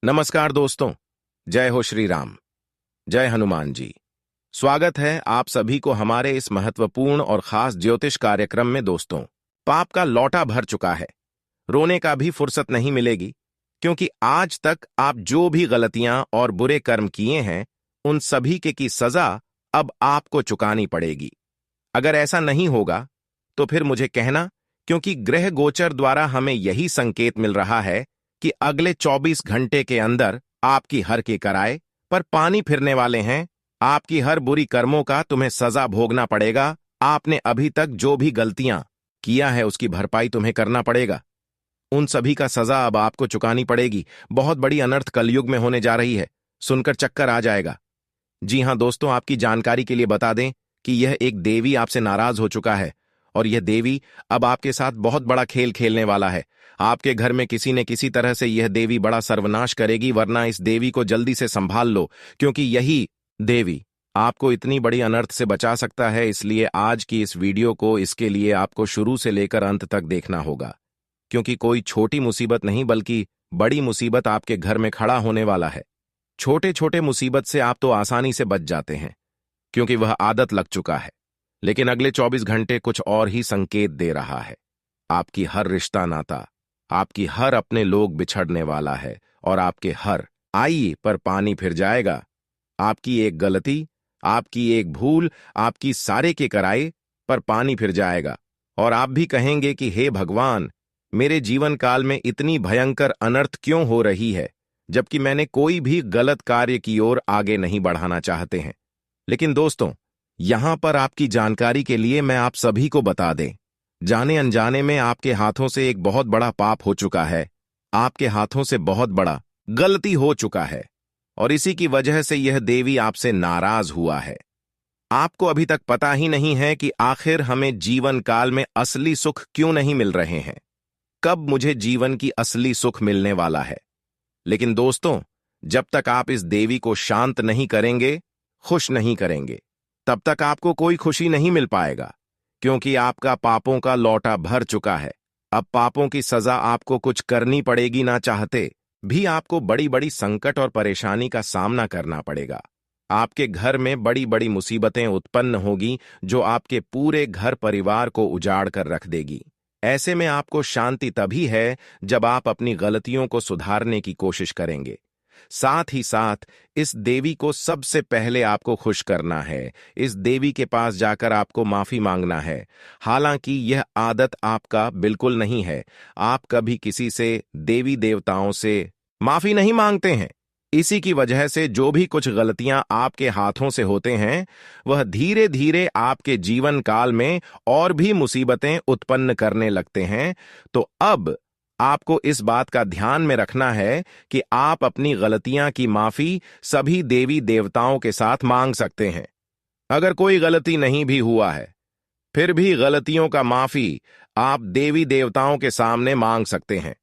नमस्कार दोस्तों। जय हो श्री राम। जय हनुमान जी। स्वागत है आप सभी को हमारे इस महत्वपूर्ण और खास ज्योतिष कार्यक्रम में। दोस्तों, पाप का लौटा भर चुका है, रोने का भी फुर्सत नहीं मिलेगी, क्योंकि आज तक आप जो भी गलतियां और बुरे कर्म किए हैं उन सभी के की सजा अब आपको चुकानी पड़ेगी। अगर ऐसा नहीं होगा तो फिर मुझे कहना, क्योंकि ग्रह गोचर द्वारा हमें यही संकेत मिल रहा है कि अगले 24 घंटे के अंदर आपकी हर की कराए पर पानी फिरने वाले हैं। आपकी हर बुरी कर्मों का तुम्हें सजा भोगना पड़ेगा। आपने अभी तक जो भी गलतियां किया है उसकी भरपाई तुम्हें करना पड़ेगा। उन सभी का सजा अब आपको चुकानी पड़ेगी। बहुत बड़ी अनर्थ कलयुग में होने जा रही है, सुनकर चक्कर आ जाएगा। जी हां दोस्तों, आपकी जानकारी के लिए बता दें कि यह एक देवी आपसे नाराज हो चुका है और यह देवी अब आपके साथ बहुत बड़ा खेल खेलने वाला है। आपके घर में किसी न किसी तरह से यह देवी बड़ा सर्वनाश करेगी, वरना इस देवी को जल्दी से संभाल लो, क्योंकि यही देवी आपको इतनी बड़ी अनर्थ से बचा सकता है। इसलिए आज की इस वीडियो को इसके लिए आपको शुरू से लेकर अंत तक देखना होगा, क्योंकि कोई छोटी मुसीबत नहीं बल्कि बड़ी मुसीबत आपके घर में खड़ा होने वाला है। छोटे छोटे मुसीबत से आप तो आसानी से बच जाते हैं, क्योंकि वह आदत लग चुका है, लेकिन अगले 24 घंटे कुछ और ही संकेत दे रहा है। आपकी हर रिश्ता नाता, आपकी हर अपने लोग बिछड़ने वाला है और आपके हर आइए पर पानी फिर जाएगा। आपकी एक गलती, आपकी एक भूल, आपकी सारे के कराए पर पानी फिर जाएगा और आप भी कहेंगे कि हे भगवान, मेरे जीवन काल में इतनी भयंकर अनर्थ क्यों हो रही है, जबकि मैंने कोई भी गलत कार्य की ओर आगे नहीं बढ़ाना चाहते हैं। लेकिन दोस्तों, यहां पर आपकी जानकारी के लिए मैं आप सभी को बता दें, जाने अनजाने में आपके हाथों से एक बहुत बड़ा पाप हो चुका है। आपके हाथों से बहुत बड़ा गलती हो चुका है और इसी की वजह से यह देवी आपसे नाराज हुआ है। आपको अभी तक पता ही नहीं है कि आखिर हमें जीवन काल में असली सुख क्यों नहीं मिल रहे हैं, कब मुझे जीवन की असली सुख मिलने वाला है। लेकिन दोस्तों, जब तक आप इस देवी को शांत नहीं करेंगे, खुश नहीं करेंगे, तब तक आपको कोई खुशी नहीं मिल पाएगा, क्योंकि आपका पापों का लौटा भर चुका है। अब पापों की सजा आपको कुछ करनी पड़ेगी, ना चाहते भी आपको बड़ी बड़ी संकट और परेशानी का सामना करना पड़ेगा। आपके घर में बड़ी बड़ी मुसीबतें उत्पन्न होगी, जो आपके पूरे घर परिवार को उजाड़ कर रख देगी। ऐसे में आपको शांति तभी है जब आप अपनी गलतियों को सुधारने की कोशिश करेंगे। साथ ही साथ इस देवी को सबसे पहले आपको खुश करना है। इस देवी के पास जाकर आपको माफी मांगना है। हालांकि यह आदत आपका बिल्कुल नहीं है, आप कभी किसी से देवी देवताओं से माफी नहीं मांगते हैं। इसी की वजह से जो भी कुछ गलतियां आपके हाथों से होते हैं, वह धीरे धीरे आपके जीवन काल में और भी मुसीबतें उत्पन्न करने लगते हैं। तो अब आपको इस बात का ध्यान में रखना है कि आप अपनी गलतियां की माफी सभी देवी देवताओं के साथ मांग सकते हैं। अगर कोई गलती नहीं भी हुआ है, फिर भी गलतियों का माफी आप देवी देवताओं के सामने मांग सकते हैं।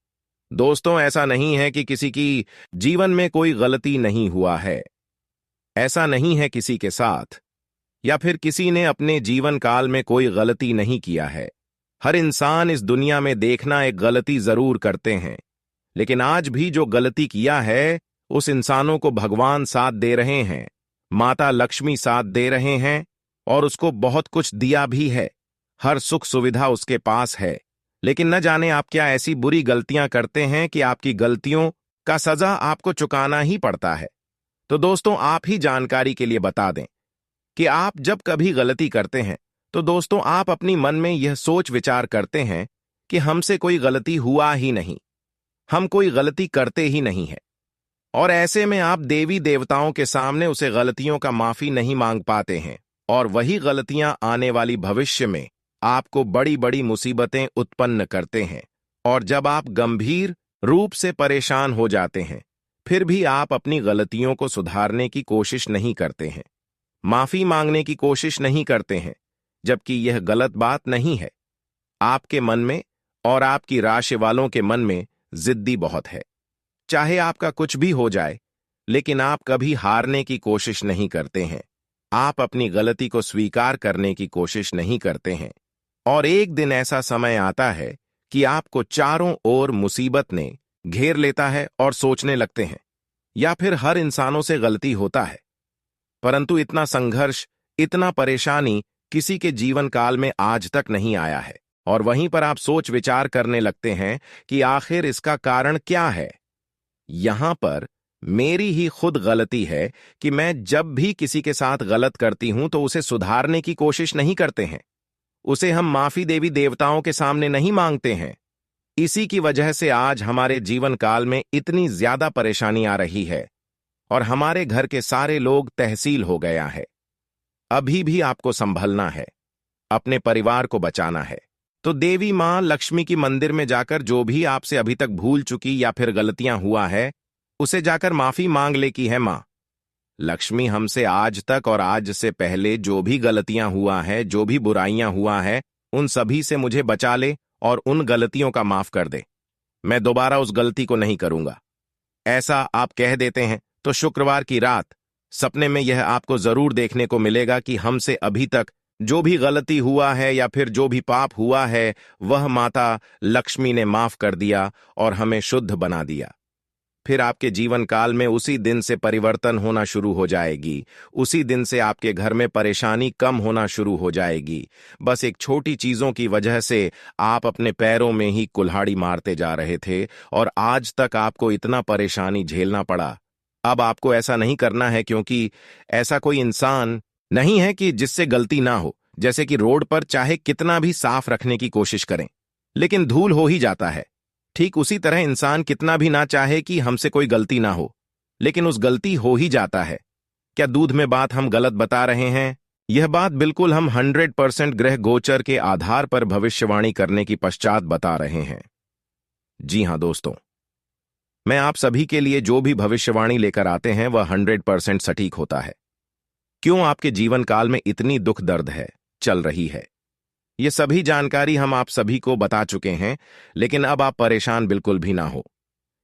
दोस्तों, ऐसा नहीं है कि किसी की जीवन में कोई गलती नहीं हुआ है। ऐसा नहीं है किसी के साथ, या फिर किसी ने अपने जीवन काल में कोई गलती नहीं किया है। हर इंसान इस दुनिया में देखना एक गलती जरूर करते हैं, लेकिन आज भी जो गलती किया है उस इंसानों को भगवान साथ दे रहे हैं, माता लक्ष्मी साथ दे रहे हैं और उसको बहुत कुछ दिया भी है। हर सुख सुविधा उसके पास है। लेकिन न जाने आप क्या ऐसी बुरी गलतियां करते हैं कि आपकी गलतियों का सजा आपको चुकाना ही पड़ता है। तो दोस्तों, आप ही जानकारी के लिए बता दें कि आप जब कभी गलती करते हैं तो दोस्तों, आप अपनी मन में यह सोच विचार करते हैं कि हमसे कोई गलती हुआ ही नहीं, हम कोई गलती करते ही नहीं है, और ऐसे में आप देवी देवताओं के सामने उसे गलतियों का माफी नहीं मांग पाते हैं, और वही गलतियां आने वाली भविष्य में आपको बड़ी बड़ी मुसीबतें उत्पन्न करते हैं। और जब आप गंभीर रूप से परेशान हो जाते हैं, फिर भी आप अपनी गलतियों को सुधारने की कोशिश नहीं करते हैं, माफी मांगने की कोशिश नहीं करते हैं, जबकि यह गलत बात नहीं है। आपके मन में और आपकी राशि वालों के मन में जिद्दी बहुत है। चाहे आपका कुछ भी हो जाए, लेकिन आप कभी हारने की कोशिश नहीं करते हैं। आप अपनी गलती को स्वीकार करने की कोशिश नहीं करते हैं, और एक दिन ऐसा समय आता है कि आपको चारों ओर मुसीबत ने घेर लेता है और सोचने लगते हैं या फिर हर इंसानों से गलती होता है, परंतु इतना संघर्ष, इतना परेशानी किसी के जीवन काल में आज तक नहीं आया है। और वहीं पर आप सोच विचार करने लगते हैं कि आखिर इसका कारण क्या है। यहां पर मेरी ही खुद गलती है कि मैं जब भी किसी के साथ गलत करती हूं तो उसे सुधारने की कोशिश नहीं करते हैं, उसे हम माफी देवी देवताओं के सामने नहीं मांगते हैं। इसी की वजह से आज हमारे जीवन काल में इतनी ज्यादा परेशानी आ रही है और हमारे घर के सारे लोग तहसील हो गया है। अभी भी आपको संभलना है, अपने परिवार को बचाना है। तो देवी मां लक्ष्मी की मंदिर में जाकर जो भी आपसे अभी तक भूल चुकी या फिर गलतियां हुआ है, उसे जाकर माफी मांग ले कि है मां लक्ष्मी, हमसे आज तक और आज से पहले जो भी गलतियां हुआ है, जो भी बुराइयां हुआ है, उन सभी से मुझे बचा ले और उन गलतियों का माफ कर दे। मैं दोबारा उस गलती को नहीं करूंगा। ऐसा आप कह देते हैं तो शुक्रवार की रात सपने में यह आपको जरूर देखने को मिलेगा कि हमसे अभी तक जो भी गलती हुआ है या फिर जो भी पाप हुआ है, वह माता लक्ष्मी ने माफ कर दिया और हमें शुद्ध बना दिया। फिर आपके जीवन काल में उसी दिन से परिवर्तन होना शुरू हो जाएगी। उसी दिन से आपके घर में परेशानी कम होना शुरू हो जाएगी। बस एक छोटी चीजों की वजह से आप अपने पैरों में ही कुल्हाड़ी मारते जा रहे थे और आज तक आपको इतना परेशानी झेलना पड़ा। अब आपको ऐसा नहीं करना है, क्योंकि ऐसा कोई इंसान नहीं है कि जिससे गलती ना हो। जैसे कि रोड पर चाहे कितना भी साफ रखने की कोशिश करें, लेकिन धूल हो ही जाता है। ठीक उसी तरह इंसान कितना भी ना चाहे कि हमसे कोई गलती ना हो, लेकिन उस गलती हो ही जाता है। क्या दूध में बात हम गलत बता रहे हैं? यह बात बिल्कुल हम 100% ग्रह गोचर के आधार पर भविष्यवाणी करने की पश्चात बता रहे हैं। जी हां दोस्तों, मैं आप सभी के लिए जो भी भविष्यवाणी लेकर आते हैं वह 100% सटीक होता है। क्यों आपके जीवन काल में इतनी दुख दर्द है, चल रही है, ये सभी जानकारी हम आप सभी को बता चुके हैं। लेकिन अब आप परेशान बिल्कुल भी ना हो,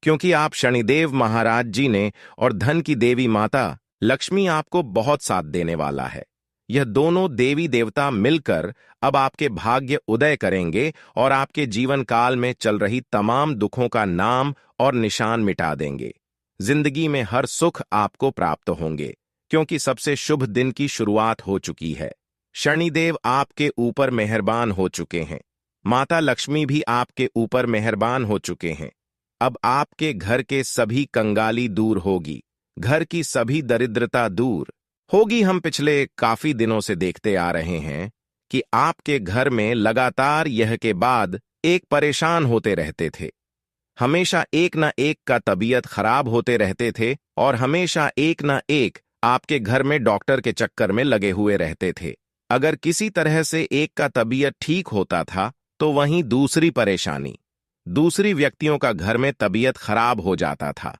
क्योंकि आप शनिदेव महाराज जी ने और धन की देवी माता लक्ष्मी आपको बहुत साथ देने वाला है। यह दोनों देवी देवता मिलकर अब आपके भाग्य उदय करेंगे और आपके जीवन काल में चल रही तमाम दुखों का नाम और निशान मिटा देंगे। जिंदगी में हर सुख आपको प्राप्त होंगे, क्योंकि सबसे शुभ दिन की शुरुआत हो चुकी है। शनिदेव आपके ऊपर मेहरबान हो चुके हैं, माता लक्ष्मी भी आपके ऊपर मेहरबान हो चुके हैं। अब आपके घर के सभी कंगाली दूर होगी, घर की सभी दरिद्रता दूर होगी। हम पिछले काफी दिनों से देखते आ रहे हैं कि आपके घर में लगातार यह के बाद एक परेशान होते रहते थे। हमेशा एक न एक का तबीयत खराब होते रहते थे और हमेशा एक न एक आपके घर में डॉक्टर के चक्कर में लगे हुए रहते थे। अगर किसी तरह से एक का तबीयत ठीक होता था तो वहीं दूसरी परेशानी, दूसरी व्यक्तियों का घर में तबीयत खराब हो जाता था।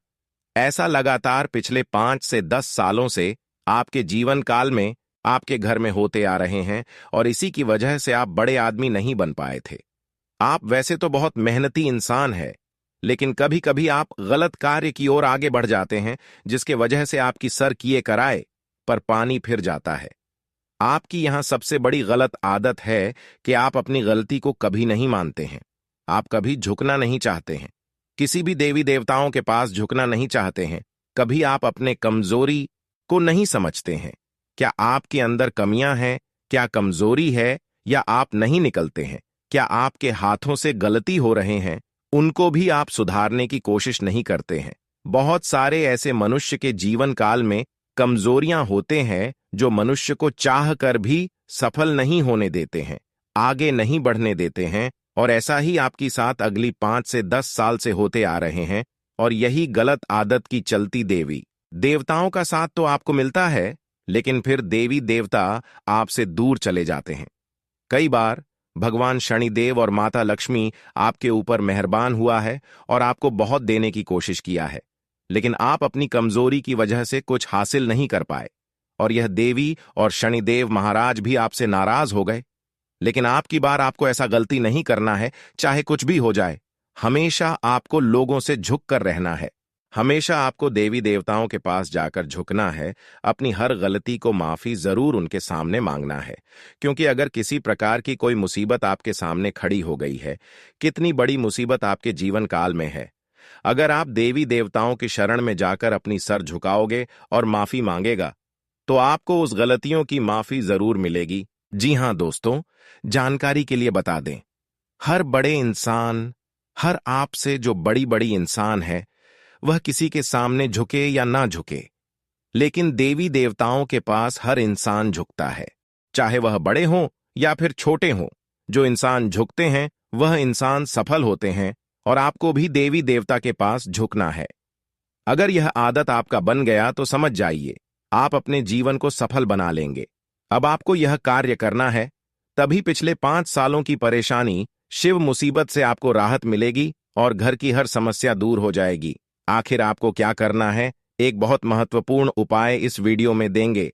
ऐसा लगातार पिछले 5 से 10 सालों से आपके जीवन काल में आपके घर में होते आ रहे हैं और इसी की वजह से आप बड़े आदमी नहीं बन पाए थे। आप वैसे तो बहुत मेहनती इंसान है, लेकिन कभी कभी आप गलत कार्य की ओर आगे बढ़ जाते हैं, जिसके वजह से आपकी सर किए कराए पर पानी फिर जाता है। आपकी यहां सबसे बड़ी गलत आदत है कि आप अपनी गलती को कभी नहीं मानते हैं। आप कभी झुकना नहीं चाहते हैं, किसी भी देवी देवताओं के पास झुकना नहीं चाहते हैं। कभी आप अपने कमजोरी को नहीं समझते हैं। क्या आपके अंदर कमियां हैं? क्या कमजोरी है? या आप नहीं निकलते हैं? क्या आपके हाथों से गलती हो रहे हैं? उनको भी आप सुधारने की कोशिश नहीं करते हैं। बहुत सारे ऐसे मनुष्य के जीवन काल में कमजोरियां होते हैं जो मनुष्य को चाह कर भी सफल नहीं होने देते हैं, आगे नहीं बढ़ने देते हैं। और ऐसा ही आपकी साथ अगली 5 से 10 साल से होते आ रहे हैं। और यही गलत आदत की चलती देवी देवताओं का साथ तो आपको मिलता है, लेकिन फिर देवी देवता आपसे दूर चले जाते हैं। कई बार भगवान शनिदेव और माता लक्ष्मी आपके ऊपर मेहरबान हुआ है और आपको बहुत देने की कोशिश किया है, लेकिन आप अपनी कमजोरी की वजह से कुछ हासिल नहीं कर पाए और यह देवी और शनिदेव महाराज भी आपसे नाराज हो गए। लेकिन आपकी बार आपको ऐसा गलती नहीं करना है, चाहे कुछ भी हो जाए। हमेशा आपको लोगों से झुक कर रहना है, हमेशा आपको देवी देवताओं के पास जाकर झुकना है। अपनी हर गलती को माफी जरूर उनके सामने मांगना है, क्योंकि अगर किसी प्रकार की कोई मुसीबत आपके सामने खड़ी हो गई है, कितनी बड़ी मुसीबत आपके जीवन काल में है, अगर आप देवी देवताओं की शरण में जाकर अपनी सर झुकाओगे और माफी मांगेगा तो आपको उस गलतियों की माफी जरूर मिलेगी। जी हां दोस्तों, जानकारी के लिए बता दें, हर बड़े इंसान, हर आपसे जो बड़ी बड़ी इंसान है, वह किसी के सामने झुके या ना झुके, लेकिन देवी देवताओं के पास हर इंसान झुकता है, चाहे वह बड़े हों या फिर छोटे हों। जो इंसान झुकते हैं वह इंसान सफल होते हैं, और आपको भी देवी देवता के पास झुकना है। अगर यह आदत आपका बन गया तो समझ जाइए, आप अपने जीवन को सफल बना लेंगे। अब आपको यह कार्य करना है, तभी पिछले 5 सालों की परेशानी, शिव मुसीबत से आपको राहत मिलेगी और घर की हर समस्या दूर हो जाएगी। आखिर आपको क्या करना है? एक बहुत महत्वपूर्ण उपाय इस वीडियो में देंगे।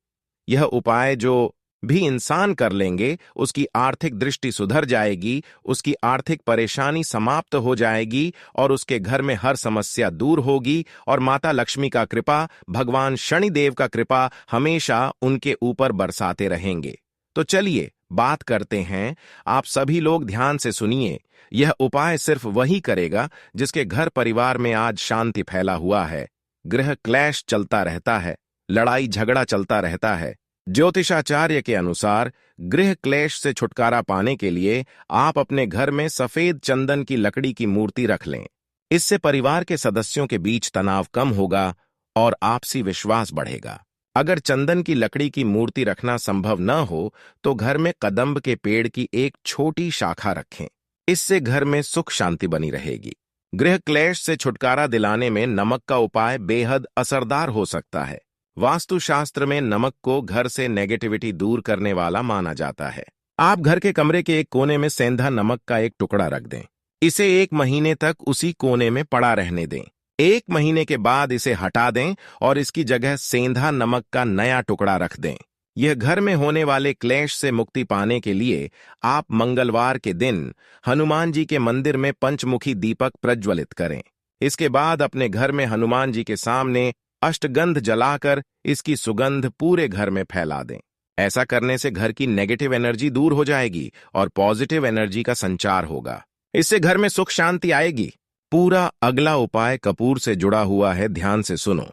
यह उपाय जो भी इंसान कर लेंगे, उसकी आर्थिक दृष्टि सुधर जाएगी, उसकी आर्थिक परेशानी समाप्त हो जाएगी और उसके घर में हर समस्या दूर होगी, और माता लक्ष्मी का कृपा, भगवान शनिदेव का कृपा हमेशा उनके ऊपर बरसाते रहेंगे। तो चलिए बात करते हैं। आप सभी लोग ध्यान से सुनिए। यह उपाय सिर्फ वही करेगा जिसके घर परिवार में आज शांति फैला हुआ है, गृह क्लेश चलता रहता है, लड़ाई झगड़ा चलता रहता है। ज्योतिषाचार्य के अनुसार गृह क्लेश से छुटकारा पाने के लिए आप अपने घर में सफेद चंदन की लकड़ी की मूर्ति रख लें। इससे परिवार के सदस्यों के बीच तनाव कम होगा और आपसी विश्वास बढ़ेगा। अगर चंदन की लकड़ी की मूर्ति रखना संभव न हो तो घर में कदम्ब के पेड़ की एक छोटी शाखा रखें। इससे घर में सुख शांति बनी रहेगी। गृह क्लेश से छुटकारा दिलाने में नमक का उपाय बेहद असरदार हो सकता है। वास्तुशास्त्र में नमक को घर से नेगेटिविटी दूर करने वाला माना जाता है। आप घर के कमरे के एक कोने में सेंधा नमक का एक टुकड़ा रख दें। इसे 1 महीने तक उसी कोने में पड़ा रहने दें। 1 महीने के बाद इसे हटा दें और इसकी जगह सेंधा नमक का नया टुकड़ा रख दें। यह घर में होने वाले क्लेश से मुक्ति पाने के लिए आप मंगलवार के दिन हनुमान जी के मंदिर में पंचमुखी दीपक प्रज्वलित करें। इसके बाद अपने घर में हनुमान जी के सामने अष्टगंध जलाकर इसकी सुगंध पूरे घर में फैला दें। ऐसा करने से घर की नेगेटिव एनर्जी दूर हो जाएगी और पॉजिटिव एनर्जी का संचार होगा। इससे घर में सुख शांति आएगी। पूरा अगला उपाय कपूर से जुड़ा हुआ है, ध्यान से सुनो।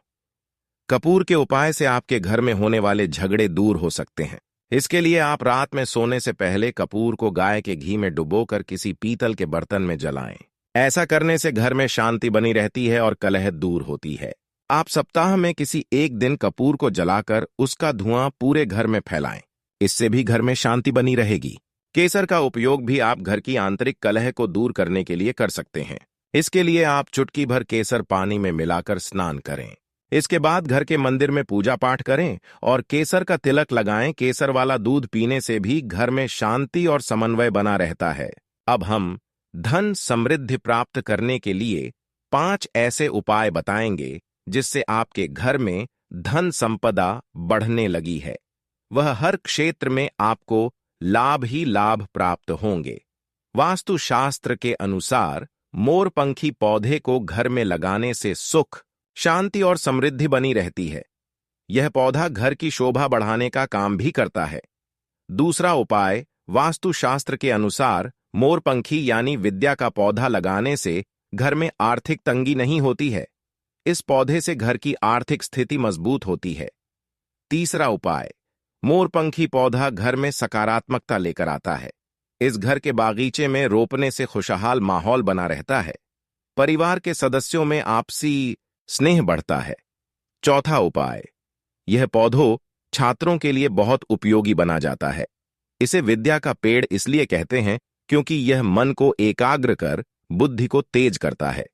कपूर के उपाय से आपके घर में होने वाले झगड़े दूर हो सकते हैं। इसके लिए आप रात में सोने से पहले कपूर को गाय के घी में डुबोकर किसी पीतल के बर्तन में जलाएं। ऐसा करने से घर में शांति बनी रहती है और कलह दूर होती है। आप सप्ताह में किसी एक दिन कपूर को जलाकर उसका धुआं पूरे घर में फैलाएं। इससे भी घर में शांति बनी रहेगी। केसर का उपयोग भी आप घर की आंतरिक कलह को दूर करने के लिए कर सकते हैं। इसके लिए आप चुटकी भर केसर पानी में मिलाकर स्नान करें। इसके बाद घर के मंदिर में पूजा पाठ करें और केसर का तिलक लगाएं। केसर वाला दूध पीने से भी घर में शांति और समन्वय बना रहता है। अब हम धन समृद्धि प्राप्त करने के लिए 5 ऐसे उपाय बताएंगे जिससे आपके घर में धन संपदा बढ़ने लगी है। वह हर क्षेत्र में आपको लाभ ही लाभ प्राप्त होंगे। वास्तुशास्त्र के अनुसार मोरपंखी पौधे को घर में लगाने से सुख, शांति और समृद्धि बनी रहती है। यह पौधा घर की शोभा बढ़ाने का काम भी करता है। दूसरा उपाय, वास्तुशास्त्र के अनुसार मोरपंखी यानी विद्या का पौधा लगाने से घर में आर्थिक तंगी नहीं होती है। इस पौधे से घर की आर्थिक स्थिति मजबूत होती है। तीसरा उपाय, मोरपंखी पौधा घर में सकारात्मकता लेकर आता है। इस घर के बागीचे में रोपने से खुशहाल माहौल बना रहता है। परिवार के सदस्यों में आपसी स्नेह बढ़ता है। चौथा उपाय, यह पौधों छात्रों के लिए बहुत उपयोगी बना जाता है। इसे विद्या का पेड़ इसलिए कहते हैं क्योंकि यह मन को एकाग्र कर बुद्धि को तेज करता है।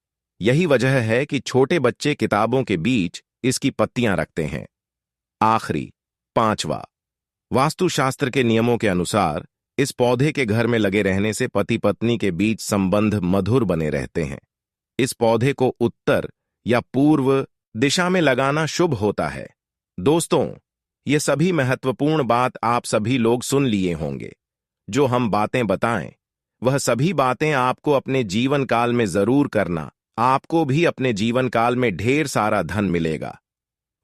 यही वजह है कि छोटे बच्चे किताबों के बीच इसकी पत्तियां रखते हैं। आखिरी, 5वां, वास्तुशास्त्र के नियमों के अनुसार इस पौधे के घर में लगे रहने से पति पत्नी के बीच संबंध मधुर बने रहते हैं। इस पौधे को उत्तर या पूर्व दिशा में लगाना शुभ होता है। दोस्तों, ये सभी महत्वपूर्ण बात आप सभी लोग सुन लिए होंगे। जो हम बातें बताएं, वह सभी बातें आपको अपने जीवन काल में जरूर करना। आपको भी अपने जीवन काल में ढेर सारा धन मिलेगा।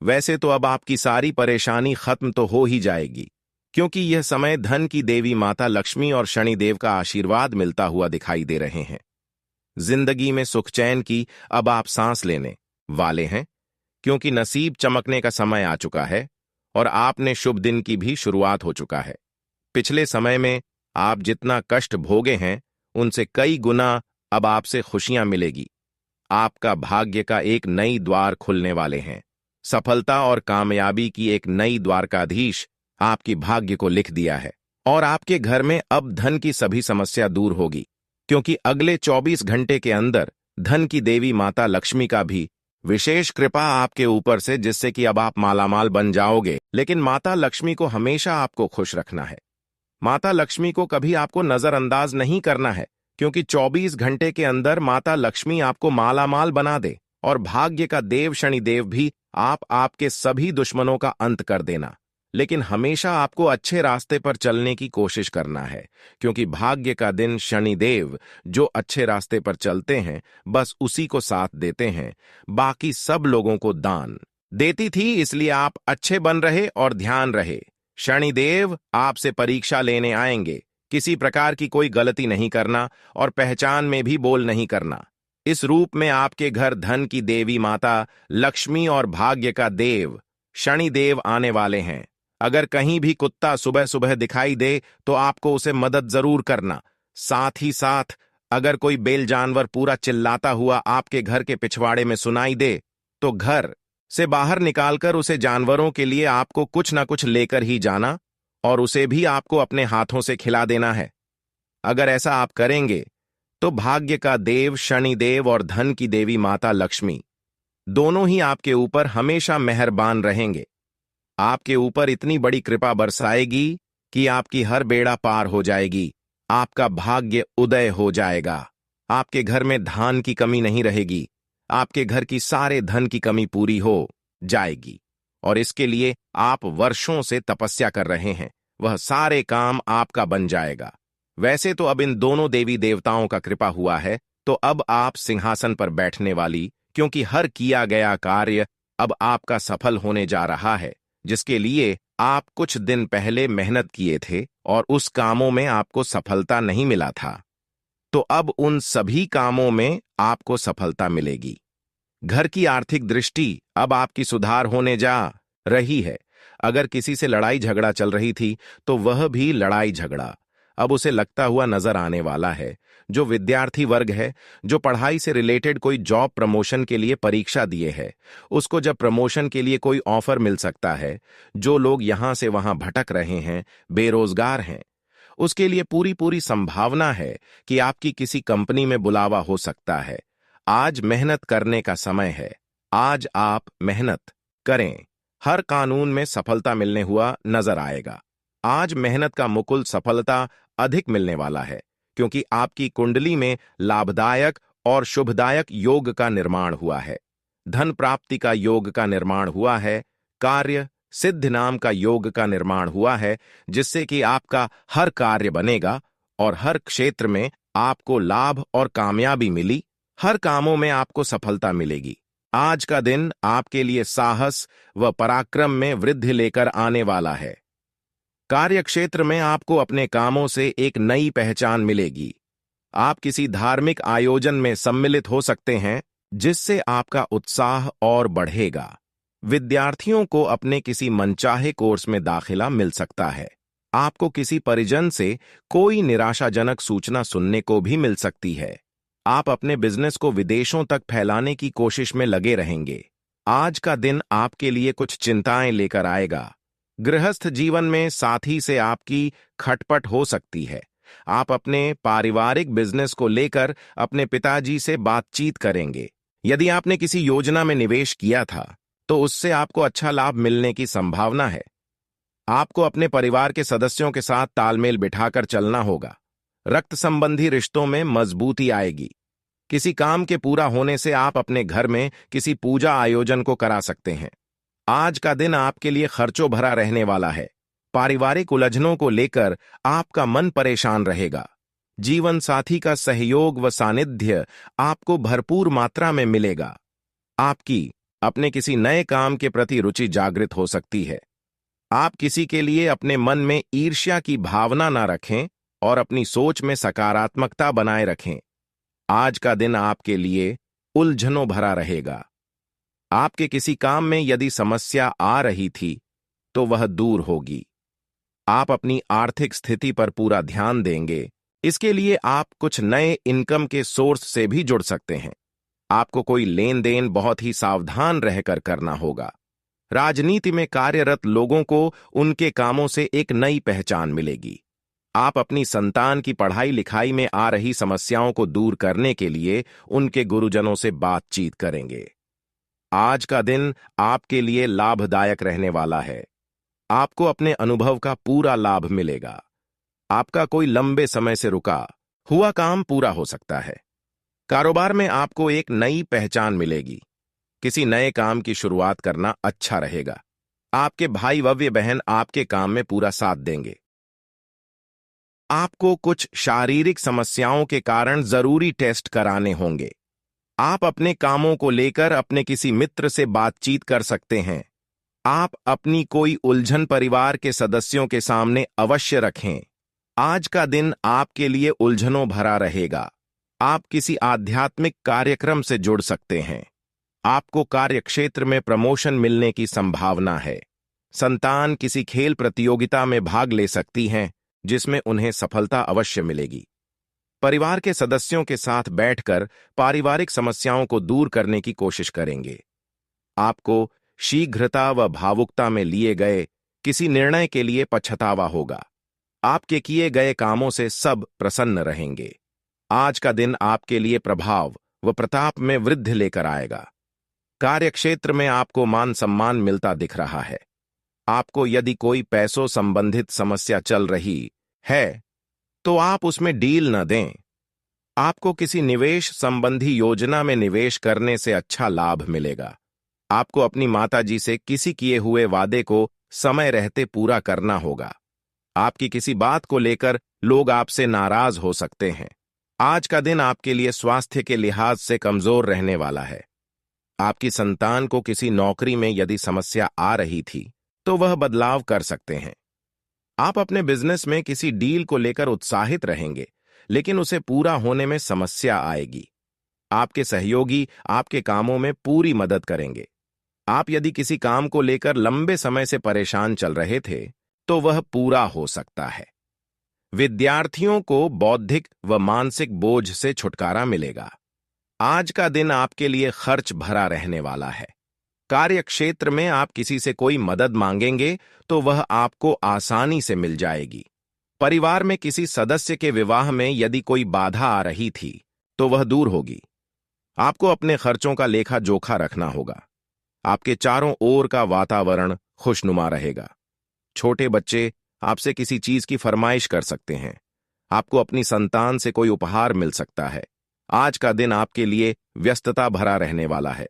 वैसे तो अब आपकी सारी परेशानी खत्म तो हो ही जाएगी, क्योंकि यह समय धन की देवी माता लक्ष्मी और शनिदेव का आशीर्वाद मिलता हुआ दिखाई दे रहे हैं। जिंदगी में सुख चैन की अब आप सांस लेने वाले हैं, क्योंकि नसीब चमकने का समय आ चुका है और आपने शुभ दिन की भी शुरुआत हो चुका है। पिछले समय में आप जितना कष्ट भोगे हैं, उनसे कई गुना अब आपसे खुशियां मिलेगी। आपका भाग्य का एक नई द्वार खुलने वाले हैं। सफलता और कामयाबी की एक नई द्वारकाधीश आपकी भाग्य को लिख दिया है और आपके घर में अब धन की सभी समस्या दूर होगी, क्योंकि अगले 24 घंटे के अंदर धन की देवी माता लक्ष्मी का भी विशेष कृपा आपके ऊपर से, जिससे कि अब आप मालामाल बन जाओगे। लेकिन माता लक्ष्मी को हमेशा आपको खुश रखना है। माता लक्ष्मी को कभी आपको नजरअंदाज नहीं करना है, क्योंकि 24 घंटे के अंदर माता लक्ष्मी आपको मालामाल बना दे और भाग्य का देव शनिदेव भी आपके सभी दुश्मनों का अंत कर देना। लेकिन हमेशा आपको अच्छे रास्ते पर चलने की कोशिश करना है, क्योंकि भाग्य का दिन शनिदेव जो अच्छे रास्ते पर चलते हैं बस उसी को साथ देते हैं, बाकी सब लोगों को दान देती थी। इसलिए आप अच्छे बन रहे और ध्यान रहे, शनिदेव आपसे परीक्षा लेने आएंगे। किसी प्रकार की कोई गलती नहीं करना और पहचान में भी बोल नहीं करना। इस रूप में आपके घर धन की देवी माता लक्ष्मी और भाग्य का देव शनिदेव आने वाले हैं। अगर कहीं भी कुत्ता सुबह सुबह दिखाई दे तो आपको उसे मदद जरूर करना। साथ ही साथ अगर कोई बेल जानवर पूरा चिल्लाता हुआ आपके घर के पिछवाड़े में सुनाई दे तो घर से बाहर निकालकर उसे जानवरों के लिए आपको कुछ ना कुछ लेकर ही जाना और उसे भी आपको अपने हाथों से खिला देना है। अगर ऐसा आप करेंगे तो भाग्य का देव शनिदेव और धन की देवी माता लक्ष्मी दोनों ही आपके ऊपर हमेशा मेहरबान रहेंगे। आपके ऊपर इतनी बड़ी कृपा बरसाएगी कि आपकी हर बेड़ा पार हो जाएगी। आपका भाग्य उदय हो जाएगा। आपके घर में धान की कमी नहीं रहेगी। आपके घर की सारे धन की कमी पूरी हो जाएगी और इसके लिए आप वर्षों से तपस्या कर रहे हैं, वह सारे काम आपका बन जाएगा। वैसे तो अब इन दोनों देवी देवताओं का कृपा हुआ है तो अब आप सिंहासन पर बैठने वाली, क्योंकि हर किया गया कार्य अब आपका सफल होने जा रहा है, जिसके लिए आप कुछ दिन पहले मेहनत किए थे और उस कामों में आपको सफलता नहीं मिला था, तो अब उन सभी कामों में आपको सफलता मिलेगी। घर की आर्थिक दृष्टि अब आपकी सुधार होने जा रही है। अगर किसी से लड़ाई झगड़ा चल रही थी तो वह भी लड़ाई झगड़ा अब उसे लगता हुआ नजर आने वाला है। जो विद्यार्थी वर्ग है, जो पढ़ाई से रिलेटेड कोई जॉब प्रमोशन के लिए परीक्षा दिए है, उसको जब प्रमोशन के लिए कोई ऑफर मिल सकता है। जो लोग यहां से वहां भटक रहे हैं, बेरोजगार हैं, उसके लिए पूरी पूरी संभावना है कि आपकी किसी कंपनी में बुलावा हो सकता है। आज मेहनत करने का समय है। आज आप मेहनत करें, हर कानून में सफलता मिलने हुआ नजर आएगा। आज मेहनत का मुकुल सफलता अधिक मिलने वाला है, क्योंकि आपकी कुंडली में लाभदायक और शुभदायक योग का निर्माण हुआ है। धन प्राप्ति का योग का निर्माण हुआ है। कार्य सिद्ध नाम का योग का निर्माण हुआ है, जिससे कि आपका हर कार्य बनेगा और हर क्षेत्र में आपको लाभ और कामयाबी मिली। हर कामों में आपको सफलता मिलेगी। आज का दिन आपके लिए साहस व पराक्रम में वृद्धि लेकर आने वाला है। कार्यक्षेत्र में आपको अपने कामों से एक नई पहचान मिलेगी। आप किसी धार्मिक आयोजन में सम्मिलित हो सकते हैं, जिससे आपका उत्साह और बढ़ेगा। विद्यार्थियों को अपने किसी मनचाहे कोर्स में दाखिला मिल सकता है। आपको किसी परिजन से कोई निराशाजनक सूचना सुनने को भी मिल सकती है। आप अपने बिजनेस को विदेशों तक फैलाने की कोशिश में लगे रहेंगे। आज का दिन आपके लिए कुछ चिंताएं लेकर आएगा। गृहस्थ जीवन में साथी से आपकी खटपट हो सकती है। आप अपने पारिवारिक बिजनेस को लेकर अपने पिताजी से बातचीत करेंगे। यदि आपने किसी योजना में निवेश किया था तो उससे आपको अच्छा लाभ मिलने की संभावना है। आपको अपने परिवार के सदस्यों के साथ तालमेल बिठाकर चलना होगा। रक्त संबंधी रिश्तों में मजबूती आएगी। किसी काम के पूरा होने से आप अपने घर में किसी पूजा आयोजन को करा सकते हैं। आज का दिन आपके लिए खर्चों भरा रहने वाला है। पारिवारिक उलझनों को लेकर आपका मन परेशान रहेगा। जीवन साथी का सहयोग व सानिध्य आपको भरपूर मात्रा में मिलेगा। आपकी अपने किसी नए काम के प्रति रुचि जागृत हो सकती है। आप किसी के लिए अपने मन में ईर्ष्या की भावना न रखें और अपनी सोच में सकारात्मकता बनाए रखें। आज का दिन आपके लिए उलझनों भरा रहेगा। आपके किसी काम में यदि समस्या आ रही थी तो वह दूर होगी। आप अपनी आर्थिक स्थिति पर पूरा ध्यान देंगे। इसके लिए आप कुछ नए इनकम के सोर्स से भी जुड़ सकते हैं। आपको कोई लेन देन बहुत ही सावधान रहकर करना होगा। राजनीति में कार्यरत लोगों को उनके कामों से एक नई पहचान मिलेगी। आप अपनी संतान की पढ़ाई लिखाई में आ रही समस्याओं को दूर करने के लिए उनके गुरुजनों से बातचीत करेंगे। आज का दिन आपके लिए लाभदायक रहने वाला है। आपको अपने अनुभव का पूरा लाभ मिलेगा। आपका कोई लंबे समय से रुका हुआ काम पूरा हो सकता है। कारोबार में आपको एक नई पहचान मिलेगी। किसी नए काम की शुरुआत करना अच्छा रहेगा। आपके भाई व बहन आपके काम में पूरा साथ देंगे। आपको कुछ शारीरिक समस्याओं के कारण जरूरी टेस्ट कराने होंगे। आप अपने कामों को लेकर अपने किसी मित्र से बातचीत कर सकते हैं। आप अपनी कोई उलझन परिवार के सदस्यों के सामने अवश्य रखें। आज का दिन आपके लिए उलझनों भरा रहेगा। आप किसी आध्यात्मिक कार्यक्रम से जुड़ सकते हैं। आपको कार्यक्षेत्र में प्रमोशन मिलने की संभावना है। संतान किसी खेल प्रतियोगिता में भाग ले सकती हैं जिसमें उन्हें सफलता अवश्य मिलेगी। परिवार के सदस्यों के साथ बैठकर पारिवारिक समस्याओं को दूर करने की कोशिश करेंगे। आपको शीघ्रता व भावुकता में लिए गए किसी निर्णय के लिए पछतावा होगा। आपके किए गए कामों से सब प्रसन्न रहेंगे। आज का दिन आपके लिए प्रभाव व प्रताप में वृद्धि लेकर आएगा। कार्यक्षेत्र में आपको मान सम्मान मिलता दिख रहा है। आपको यदि कोई पैसों संबंधित समस्या चल रही है तो आप उसमें डील न दें। आपको किसी निवेश संबंधी योजना में निवेश करने से अच्छा लाभ मिलेगा। आपको अपनी माताजी से किसी किए हुए वादे को समय रहते पूरा करना होगा। आपकी किसी बात को लेकर लोग आपसे नाराज हो सकते हैं। आज का दिन आपके लिए स्वास्थ्य के लिहाज से कमजोर रहने वाला है। आपकी संतान को किसी नौकरी में यदि समस्या आ रही थी तो वह बदलाव कर सकते हैं। आप अपने बिजनेस में किसी डील को लेकर उत्साहित रहेंगे, लेकिन उसे पूरा होने में समस्या आएगी। आपके सहयोगी आपके कामों में पूरी मदद करेंगे। आप यदि किसी काम को लेकर लंबे समय से परेशान चल रहे थे तो वह पूरा हो सकता है। विद्यार्थियों को बौद्धिक व मानसिक बोझ से छुटकारा मिलेगा। आज का दिन आपके लिए खर्च भरा रहने वाला है। कार्यक्षेत्र में आप किसी से कोई मदद मांगेंगे तो वह आपको आसानी से मिल जाएगी। परिवार में किसी सदस्य के विवाह में यदि कोई बाधा आ रही थी तो वह दूर होगी। आपको अपने खर्चों का लेखा जोखा रखना होगा। आपके चारों ओर का वातावरण खुशनुमा रहेगा। छोटे बच्चे आपसे किसी चीज की फरमाइश कर सकते हैं। आपको अपनी संतान से कोई उपहार मिल सकता है। आज का दिन आपके लिए व्यस्तता भरा रहने वाला है।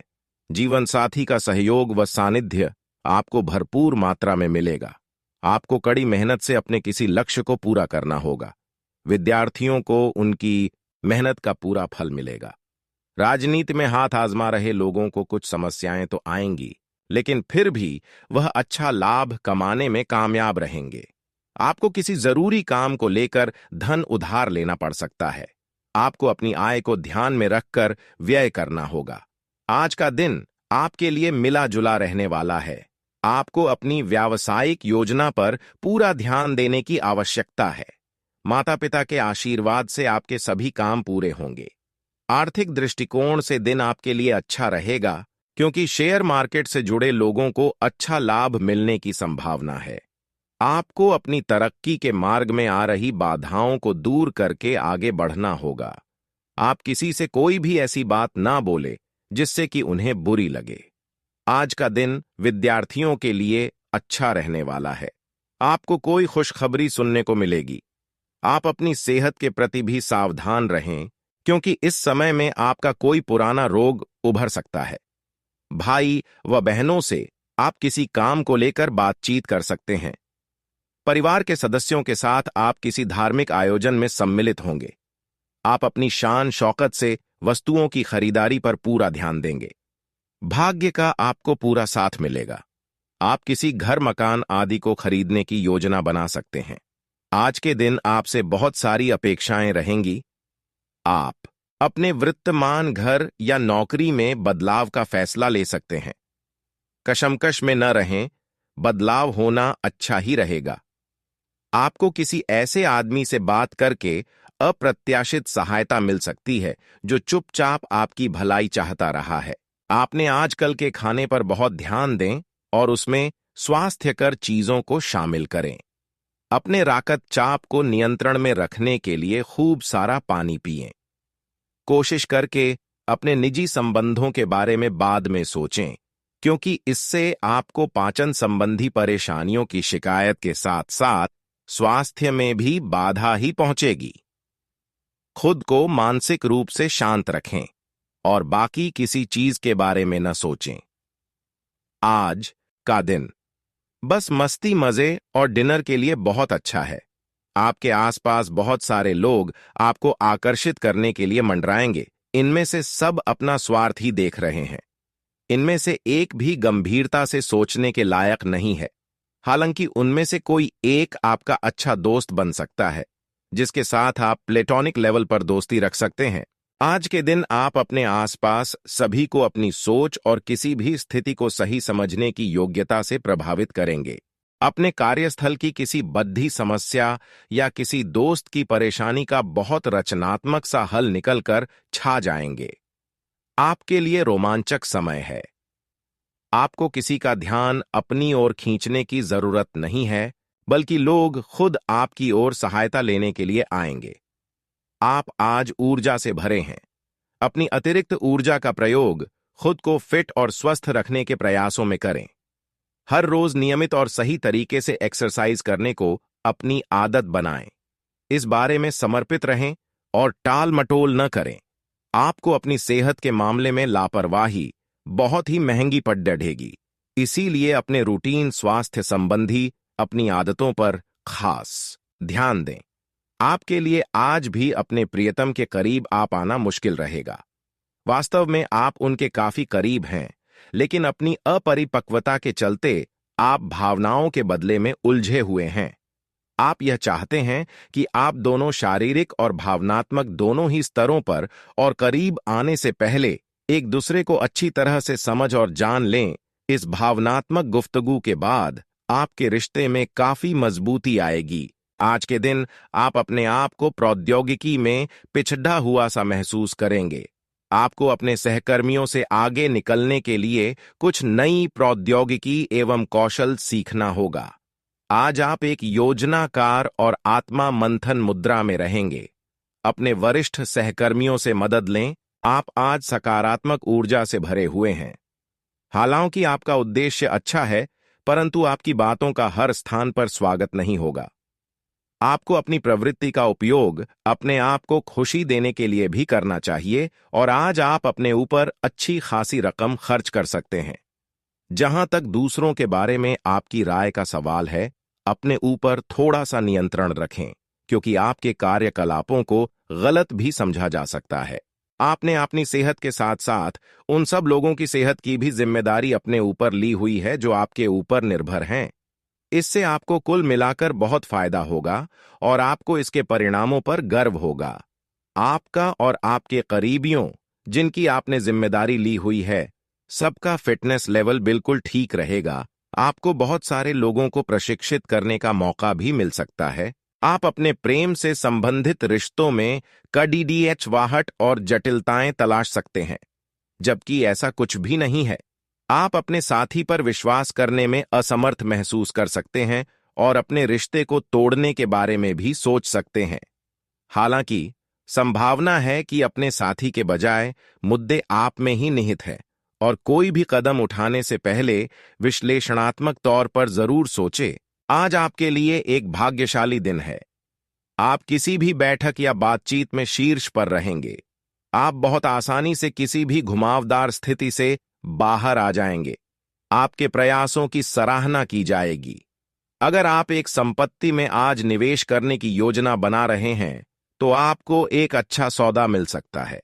जीवन साथी का सहयोग व सानिध्य आपको भरपूर मात्रा में मिलेगा। आपको कड़ी मेहनत से अपने किसी लक्ष्य को पूरा करना होगा। विद्यार्थियों को उनकी मेहनत का पूरा फल मिलेगा। राजनीति में हाथ आजमा रहे लोगों को कुछ समस्याएं तो आएंगी, लेकिन फिर भी वह अच्छा लाभ कमाने में कामयाब रहेंगे। आपको किसी जरूरी काम को लेकर धन उधार लेना पड़ सकता है। आपको अपनी आय को ध्यान में रखकर व्यय करना होगा। आज का दिन आपके लिए मिला जुला रहने वाला है। आपको अपनी व्यावसायिक योजना पर पूरा ध्यान देने की आवश्यकता है। माता पिता के आशीर्वाद से आपके सभी काम पूरे होंगे। आर्थिक दृष्टिकोण से दिन आपके लिए अच्छा रहेगा, क्योंकि शेयर मार्केट से जुड़े लोगों को अच्छा लाभ मिलने की संभावना है। आपको अपनी तरक्की के मार्ग में आ रही बाधाओं को दूर करके आगे बढ़ना होगा। आप किसी से कोई भी ऐसी बात ना बोले जिससे कि उन्हें बुरी लगे। आज का दिन विद्यार्थियों के लिए अच्छा रहने वाला है। आपको कोई खुशखबरी सुनने को मिलेगी। आप अपनी सेहत के प्रति भी सावधान रहें, क्योंकि इस समय में आपका कोई पुराना रोग उभर सकता है। भाई व बहनों से आप किसी काम को लेकर बातचीत कर सकते हैं। परिवार के सदस्यों के साथ आप किसी धार्मिक आयोजन में सम्मिलित होंगे। आप अपनी शान शौकत से वस्तुओं की खरीदारी पर पूरा ध्यान देंगे। भाग्य का आपको पूरा साथ मिलेगा। आप किसी घर मकान आदि को खरीदने की योजना बना सकते हैं। आज के दिन आपसे बहुत सारी अपेक्षाएं रहेंगी। आप अपने वित्तमान घर या नौकरी में बदलाव का फैसला ले सकते हैं। कशमकश में न रहें, बदलाव होना अच्छा ही रहेगा। आपको किसी ऐसे आदमी से बात करके अप्रत्याशित सहायता मिल सकती है जो चुपचाप आपकी भलाई चाहता रहा है। आपने आजकल के खाने पर बहुत ध्यान दें और उसमें स्वास्थ्यकर चीजों को शामिल करें। अपने राकत चाप को नियंत्रण में रखने के लिए खूब सारा पानी पिएं। कोशिश करके अपने निजी संबंधों के बारे में बाद में सोचें, क्योंकि इससे आपको पाचन संबंधी परेशानियों की शिकायत के साथ साथ स्वास्थ्य में भी बाधा ही पहुंचेगी। खुद को मानसिक रूप से शांत रखें और बाकी किसी चीज के बारे में न सोचें। आज का दिन बस मस्ती मजे और डिनर के लिए बहुत अच्छा है। आपके आसपास बहुत सारे लोग आपको आकर्षित करने के लिए मंडराएंगे। इनमें से सब अपना स्वार्थ ही देख रहे हैं। इनमें से एक भी गंभीरता से सोचने के लायक नहीं है। हालांकि उनमें से कोई एक आपका अच्छा दोस्त बन सकता है, जिसके साथ आप प्लेटोनिक लेवल पर दोस्ती रख सकते हैं। आज के दिन आप अपने आसपास सभी को अपनी सोच और किसी भी स्थिति को सही समझने की योग्यता से प्रभावित करेंगे। अपने कार्यस्थल की किसी बद्धी समस्या या किसी दोस्त की परेशानी का बहुत रचनात्मक सा हल निकलकर छा जाएंगे। आपके लिए रोमांचक समय है। आपको किसी का ध्यान अपनी ओर खींचने की जरूरत नहीं है, बल्कि लोग खुद आपकी ओर सहायता लेने के लिए आएंगे। आप आज ऊर्जा से भरे हैं। अपनी अतिरिक्त ऊर्जा का प्रयोग खुद को फिट और स्वस्थ रखने के प्रयासों में करें। हर रोज नियमित और सही तरीके से एक्सरसाइज करने को अपनी आदत बनाएं। इस बारे में समर्पित रहें और टाल मटोल न करें। आपको अपनी सेहत के मामले में लापरवाही बहुत ही महंगी पड़ डढ़ेगी। इसीलिए अपने रूटीन स्वास्थ्य संबंधी अपनी आदतों पर खास ध्यान दें। आपके लिए आज भी अपने प्रियतम के करीब आ पाना मुश्किल रहेगा। वास्तव में आप उनके काफी करीब हैं, लेकिन अपनी अपरिपक्वता के चलते आप भावनाओं के बदले में उलझे हुए हैं। आप यह चाहते हैं कि आप दोनों शारीरिक और भावनात्मक दोनों ही स्तरों पर और करीब आने से पहले एक दूसरे को अच्छी तरह से समझ और जान लें। इस भावनात्मक गुफ्तगू के बाद आपके रिश्ते में काफी मजबूती आएगी। आज के दिन आप अपने आप को प्रौद्योगिकी में पिछड़ा हुआ सा महसूस करेंगे। आपको अपने सहकर्मियों से आगे निकलने के लिए कुछ नई प्रौद्योगिकी एवं कौशल सीखना होगा। आज आप एक योजनाकार और आत्मा मंथन मुद्रा में रहेंगे। अपने वरिष्ठ सहकर्मियों से मदद लें। आप आज सकारात्मक ऊर्जा से भरे हुए हैं। हालांकि आपका उद्देश्य अच्छा है, परंतु आपकी बातों का हर स्थान पर स्वागत नहीं होगा। आपको अपनी प्रवृत्ति का उपयोग अपने आप को खुशी देने के लिए भी करना चाहिए और आज आप अपने ऊपर अच्छी खासी रकम खर्च कर सकते हैं। जहां तक दूसरों के बारे में आपकी राय का सवाल है, अपने ऊपर थोड़ा सा नियंत्रण रखें, क्योंकि आपके कार्यकलापों को गलत भी समझा जा सकता है। आपने अपनी सेहत के साथ साथ उन सब लोगों की सेहत की भी जिम्मेदारी अपने ऊपर ली हुई है जो आपके ऊपर निर्भर हैं। इससे आपको कुल मिलाकर बहुत फायदा होगा और आपको इसके परिणामों पर गर्व होगा। आपका और आपके करीबियों जिनकी आपने जिम्मेदारी ली हुई है, सबका फिटनेस लेवल बिल्कुल ठीक रहेगा। आपको बहुत सारे लोगों को प्रशिक्षित करने का मौका भी मिल सकता है। आप अपने प्रेम से संबंधित रिश्तों में कड़ीडीएचवाहट और जटिलताएं तलाश सकते हैं, जबकि ऐसा कुछ भी नहीं है। आप अपने साथी पर विश्वास करने में असमर्थ महसूस कर सकते हैं और अपने रिश्ते को तोड़ने के बारे में भी सोच सकते हैं। हालांकि संभावना है कि अपने साथी के बजाय मुद्दे आप में ही निहित है और कोई भी कदम उठाने से पहले विश्लेषणात्मक तौर पर जरूर सोचे। आज आपके लिए एक भाग्यशाली दिन है। आप किसी भी बैठक या बातचीत में शीर्ष पर रहेंगे। आप बहुत आसानी से किसी भी घुमावदार स्थिति से बाहर आ जाएंगे। आपके प्रयासों की सराहना की जाएगी। अगर आप एक संपत्ति में आज निवेश करने की योजना बना रहे हैं, तो आपको एक अच्छा सौदा मिल सकता है।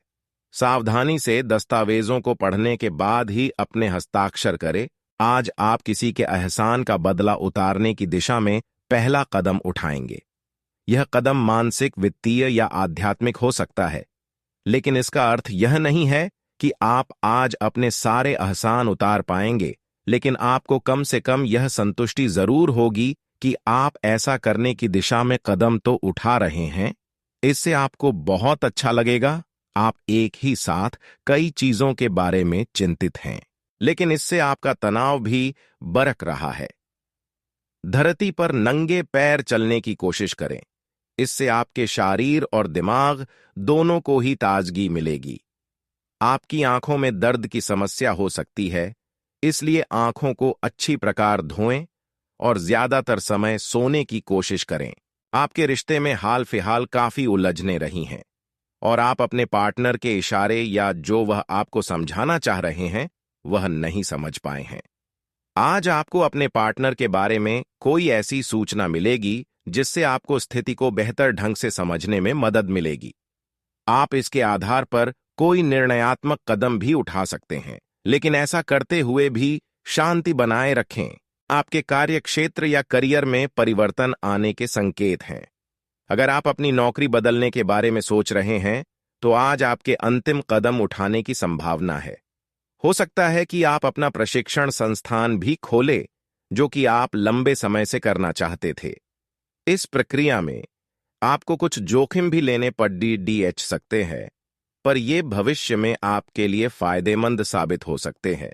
सावधानी से दस्तावेजों को पढ़ने के बाद ही अपने हस्ताक्षर करें। आज आप किसी के एहसान का बदला उतारने की दिशा में पहला कदम उठाएंगे। यह कदम मानसिक, वित्तीय या आध्यात्मिक हो सकता है। लेकिन इसका अर्थ यह नहीं है कि आप आज अपने सारे एहसान उतार पाएंगे, लेकिन आपको कम से कम यह संतुष्टि जरूर होगी कि आप ऐसा करने की दिशा में कदम तो उठा रहे हैं। इससे आपको बहुत अच्छा लगेगा। आप एक ही साथ कई चीजों के बारे में चिंतित हैं, लेकिन इससे आपका तनाव भी बरक रहा है। धरती पर नंगे पैर चलने की कोशिश करें। इससे आपके शरीर और दिमाग दोनों को ही ताजगी मिलेगी। आपकी आंखों में दर्द की समस्या हो सकती है, इसलिए आंखों को अच्छी प्रकार धोएं और ज्यादातर समय सोने की कोशिश करें। आपके रिश्ते में हाल फिलहाल काफी उलझने रही हैं और आप अपने पार्टनर के इशारे या जो वह आपको समझाना चाह रहे हैं वह नहीं समझ पाए हैं। आज आपको अपने पार्टनर के बारे में कोई ऐसी सूचना मिलेगी जिससे आपको स्थिति को बेहतर ढंग से समझने में मदद मिलेगी। आप इसके आधार पर कोई निर्णयात्मक कदम भी उठा सकते हैं, लेकिन ऐसा करते हुए भी शांति बनाए रखें। आपके कार्य क्षेत्र या करियर में परिवर्तन आने के संकेत हैं। अगर आप अपनी नौकरी बदलने के बारे में सोच रहे हैं, तो आज आपके अंतिम कदम उठाने की संभावना है। हो सकता है कि आप अपना प्रशिक्षण संस्थान भी खोलें, जो कि आप लंबे समय से करना चाहते थे। इस प्रक्रिया में आपको कुछ जोखिम भी लेने पड़ सकते हैं, पर ये भविष्य में आपके लिए फायदेमंद साबित हो सकते हैं।